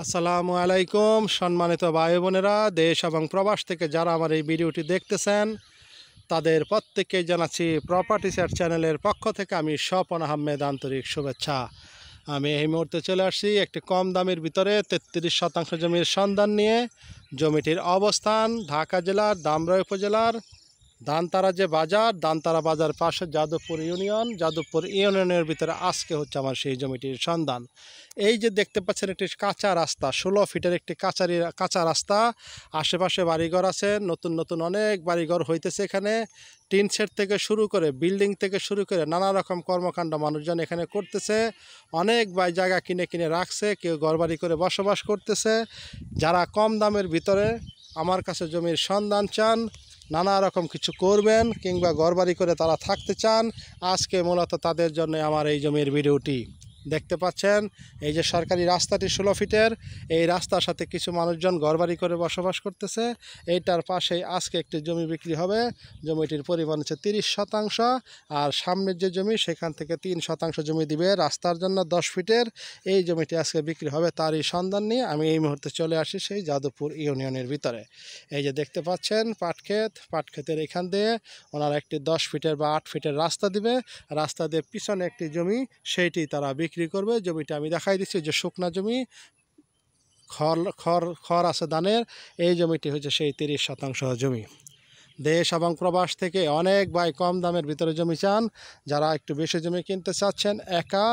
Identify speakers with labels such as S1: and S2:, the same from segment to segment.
S1: আসসালামু আলাইকুম সম্মানিত ভাই বোনেরা, দেশ এবং প্রবাস থেকে যারা আমার এই ভিডিওটি দেখতেছেন তাদের প্রত্যেককে জানাচ্ছি প্রপার্টি সেট চ্যানেলের পক্ষ থেকে আমি স্বপন আহমেদ আন্তরিক শুভেচ্ছা। আমি এই মুহূর্তে চলে আসছি একটি কম দামের ভিতরে 33 শতাংশ জমির সন্ধান নিয়ে। জমিটির অবস্থান ঢাকা জেলার ধামরাই উপজেলার দানতারা যে বাজার, দানতারা বাজার পাশে যাদবপুর ইউনিয়ন, যাদবপুর ইউনিয়নের ভিতরে আজকে হচ্ছে আমার সেই জমিটির সন্ধান। এই যে দেখতে পাচ্ছেন একটি কাঁচা রাস্তা, 16 ফিটের একটি কাঁচা রাস্তা। আশেপাশে বাড়িঘর আছে, নতুন নতুন অনেক বাড়িঘর হইতেছে এখানে। টিন শেড থেকে শুরু করে বিল্ডিং থেকে শুরু করে নানা রকম কর্মকাণ্ড মানুষজন এখানে করতেছে। অনেক জায়গা কিনে কিনে রাখছে, কেউ ঘরবাড়ি করে বসবাস করতেছে। যারা কম দামের ভিতরে আমার কাছে জমির সন্ধান চান, নানা রকম কিছু করবেন কিংবা ঘরবাড়ি করে তারা থাকতে চান, আজকে মূলত তাদের জন্য আমার এই জমির ভিডিওটি। দেখতে পাচ্ছেন এই যে সরকারি রাস্তাটি 16 ফিটের, এই রাস্তার সাথে কিছু মানুষজন ঘরবাড়ি করে বসবাস করতেছে। এইটার পাশেই আজকে একটি জমি বিক্রি হবে। জমিটির পরিমাণ হচ্ছে 30 শতাংশ। আর সামনের যে জমি সেখান থেকে 3 শতাংশ জমি দিবে রাস্তার জন্য 10 ফিটের। এই জমিটি আজকে বিক্রি হবে, তারই সন্ধান নিয়ে আমি এই মুহূর্তে চলে আসি সেই যাদবপুর ইউনিয়নের ভিতরে। এই যে দেখতে পাচ্ছেন পাটক্ষেতের এখান দিয়ে ওনারা একটি 10 ফিটের বা 8 ফিটের রাস্তা দিবে। রাস্তা দিয়ে পিছনে একটি জমি, সেইটি তারা বিক্রি করবে। জমিটা আমি দেখাই দিচ্ছি যে শুকনা জমি, খড় আছে ধানের। এই জমিটি হচ্ছে সেই 30 শতাংশ জমি। দেশ এবং প্রবাস থেকে অনেক ভাই কম দামের ভিতরে জমি চান, যারা একটু বেশি জমি কিনতে চাচ্ছেন একা,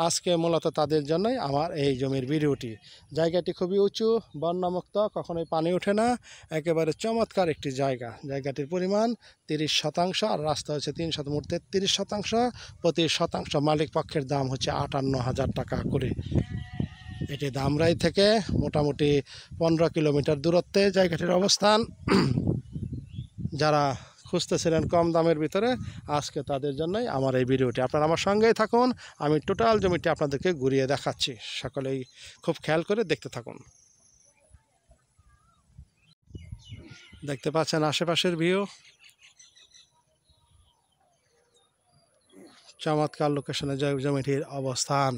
S1: আজকে মূলত তাদের জন্যই আমার এই জমির ভিডিওটি। জায়গাটি খুবই উঁচু, বন্যামুক্ত, কখনোই পানি ওঠে না, একেবারে চমৎকার একটি জায়গা। জায়গাটির পরিমাণ 30 শতাংশ আর রাস্তা হচ্ছে 33 শতাংশ। প্রতি শতাংশ মালিক পক্ষের দাম হচ্ছে 58,000 টাকা করে। এটি ধামরাই থেকে মোটামুটি 15 কিলোমিটার দূরত্বে জায়গাটির অবস্থান। যারা খুঁজতেছিলেন কম দামের ভিতরে, আজকে তাদের জন্যই আমার এই ভিডিওটি। আপনারা আমার সঙ্গেই থাকুন, আমি টোটাল জমিটি আপনাদেরকে ঘুরিয়ে দেখাচ্ছি। সকলেই খুব খেয়াল করে দেখতে থাকুন। দেখতে পাচ্ছেন আশেপাশের ভিউ, চমৎকার লোকেশনে জমিটির অবস্থান।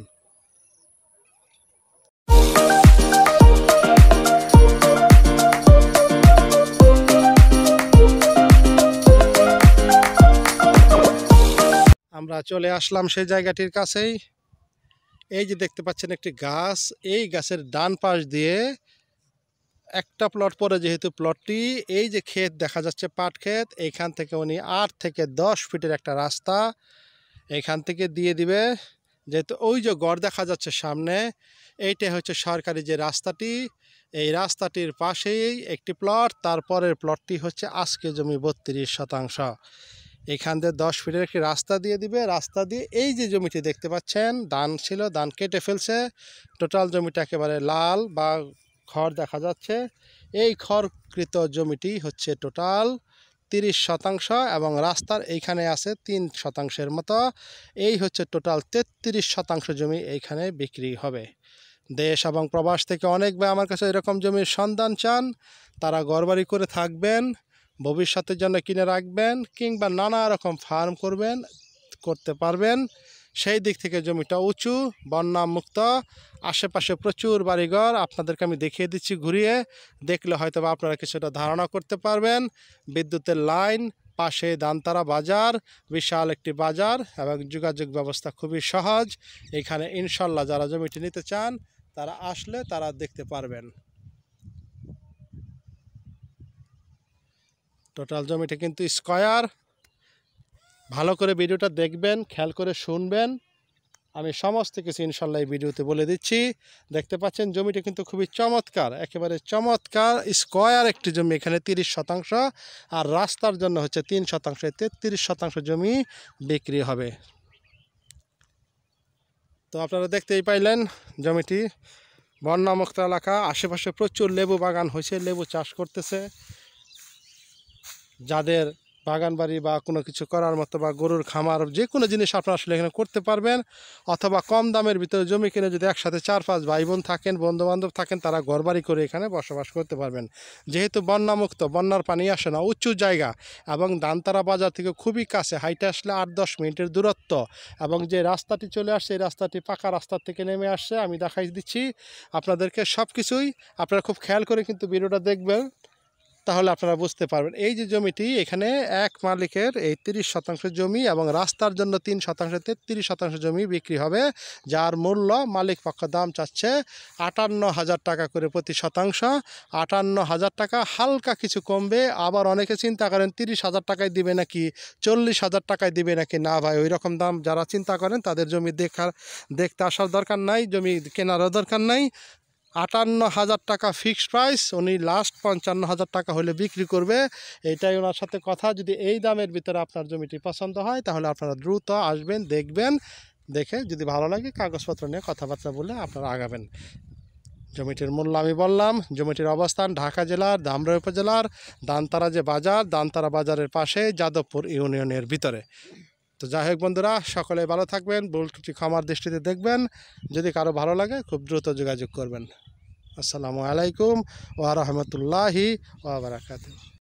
S1: আমরা চলে আসলাম সেই জায়গাটির কাছেই। এই যে দেখতে পাচ্ছেন একটি গাছ, এই গাছের ডান পাশ দিয়ে একটা প্লট পরে, যেহেতু প্লটটি এই যে ক্ষেত দেখা যাচ্ছে পাট ক্ষেত, এইখান থেকে উনি 8 থেকে 10 ফিটের একটা রাস্তা এইখান থেকে দিয়ে দিবে। যেহেতু ওই যে গড় দেখা যাচ্ছে সামনে, এইটা হচ্ছে সরকারি যে রাস্তাটি, এই রাস্তাটির পাশেই একটি প্লট, তারপরের প্লটটি হচ্ছে আজকে জমি 32 শতাংশ। এখান দিয়ে 10 ফিটের একটি রাস্তা দিয়ে দিবে। রাস্তা দিয়ে এই যে জমিটি দেখতে পাচ্ছেন, ধান ছিল, ধান কেটে ফেলছে। টোটাল জমিটা একেবারে লাল বা খড় দেখা যাচ্ছে। এই খড়কৃত জমিটি হচ্ছে টোটাল 30 শতাংশ এবং রাস্তার এইখানে আছে 3 শতাংশের মতো। এই হচ্ছে টোটাল 33 শতাংশ জমি এইখানে বিক্রি হবে। দেশ এবং প্রবাস থেকে অনেক ভাই আমার কাছে এরকম জমির সন্ধান চান, তারা ঘরবাড়ি করে থাকবেন, ভবিষ্যতের জন্য কিনে রাখবেন কিংবা নানা রকম ফার্ম করতে পারবেন। সেই দিক থেকে জমিটা উঁচু, বন্যামুক্ত, আশেপাশে প্রচুর বাড়িঘর। আপনাদেরকে আমি দেখিয়ে দিচ্ছি ঘুরিয়ে, দেখলে হয়তো বা আপনারা কিছুটা ধারণা করতে পারবেন। বিদ্যুতের লাইন, পাশে দানতারা বাজার, বিশাল একটি বাজার এবং যোগাযোগ ব্যবস্থা খুবই সহজ। এখানে ইনশাল্লাহ যারা জমিটি নিতে চান তারা আসলে তারা দেখতে পারবেন। টোটাল জমিটা কিন্তু স্কয়ার। ভালো করে ভিডিওটা দেখবেন, খেয়াল করে শুনবেন, আমি সমস্ত কিছু ইনশাল্লাহ এই ভিডিওতে বলে দিচ্ছি। দেখতে পাচ্ছেন জমিটা কিন্তু খুবই চমৎকার, একেবারে চমৎকার স্কয়ার একটি জমি। এখানে 30 শতাংশ আর রাস্তার জন্য হচ্ছে 3 শতাংশ, 33 শতাংশ জমি বিক্রি হবে। তো আপনারা দেখতেই পাইলেন জমিটি বন্যামুক্ত এলাকা, আশেপাশে প্রচুর লেবু বাগান হয়েছে, লেবু চাষ করতেছে। যাদের বাগান বাড়ি বা কোনো কিছু করার মতো বা গরুর খামার যে কোনো জিনিস আপনারা আসলে এখানে করতে পারবেন। অথবা কম দামের ভিতরে জমি কিনে যদি একসাথে 4-5 ভাই বোন থাকেন, বন্ধুবান্ধব থাকেন, তারা ঘরবাড়ি করে এখানে বসবাস করতে পারবেন। যেহেতু বন্যামুক্ত, বন্যার পানি আসে না, উঁচু জায়গা এবং দানতারা বাজার থেকে খুবই কাছে, হাইটে আসলে 8-10 মিনিটের দূরত্ব। এবং যে রাস্তাটি চলে আসছে এই রাস্তাটি পাকা রাস্তার থেকে নেমে আসছে, আমি দেখাই দিচ্ছি আপনাদেরকে সব কিছুই। আপনারা খুব খেয়াল করে কিন্তু ভিডিওটা দেখবেন, তাহলে আপনারা বুঝতে পারবেন। এই যে জমিটি, এখানে এক মালিকের এই 30% জমি এবং রাস্তার জন্য 3% 33% জমি বিক্রি হবে, যার মূল্য মালিক পক্ষ দাম চাচ্ছে 58,000 টাকা করে প্রতি শতাংশ। 58,000 টাকা, হালকা কিছু কমবে। আবার অনেকে চিন্তা করেন 30,000 টাকায় দিবে নাকি, 40,000 টাকায় দিবে নাকি। না ভাই, ওই রকম দাম যারা চিন্তা করেন তাদের জমি দেখতে আসার দরকার নাই, জমি কেনারও দরকার নাই। 58,000 টাকা ফিক্সড প্রাইস, উনি লাস্ট 55,000 টাকা হলে বিক্রি করবে। এইটাই ওনার সাথে কথা। যদি এই দামের ভিতরে আপনার জমিটি পছন্দ হয় তাহলে আপনারা দ্রুত আসবেন, দেখবেন, দেখে যদি ভালো লাগে কাগজপত্র নিয়ে কথাবার্তা বলে আপনারা আগাবেন। জমিটির মূল্য আমি বললাম। জমিটির অবস্থান ঢাকা জেলার ধামরাই উপজেলার দানতারা যে বাজার, দানতারা বাজারের পাশে যাদবপুর ইউনিয়নের ভিতরে। তো যাই হোক বন্ধুরা, সকলে ভালো থাকবেন, ভুল ত্রুটি ক্ষমার দৃষ্টিতে দেখবেন। যদি কারো ভালো লাগে খুব দ্রুত যোগাযোগ করবেন। আসসালামু আলাইকুম ওয়া রাহমাতুল্লাহি ওয়া বারাকাতুহু।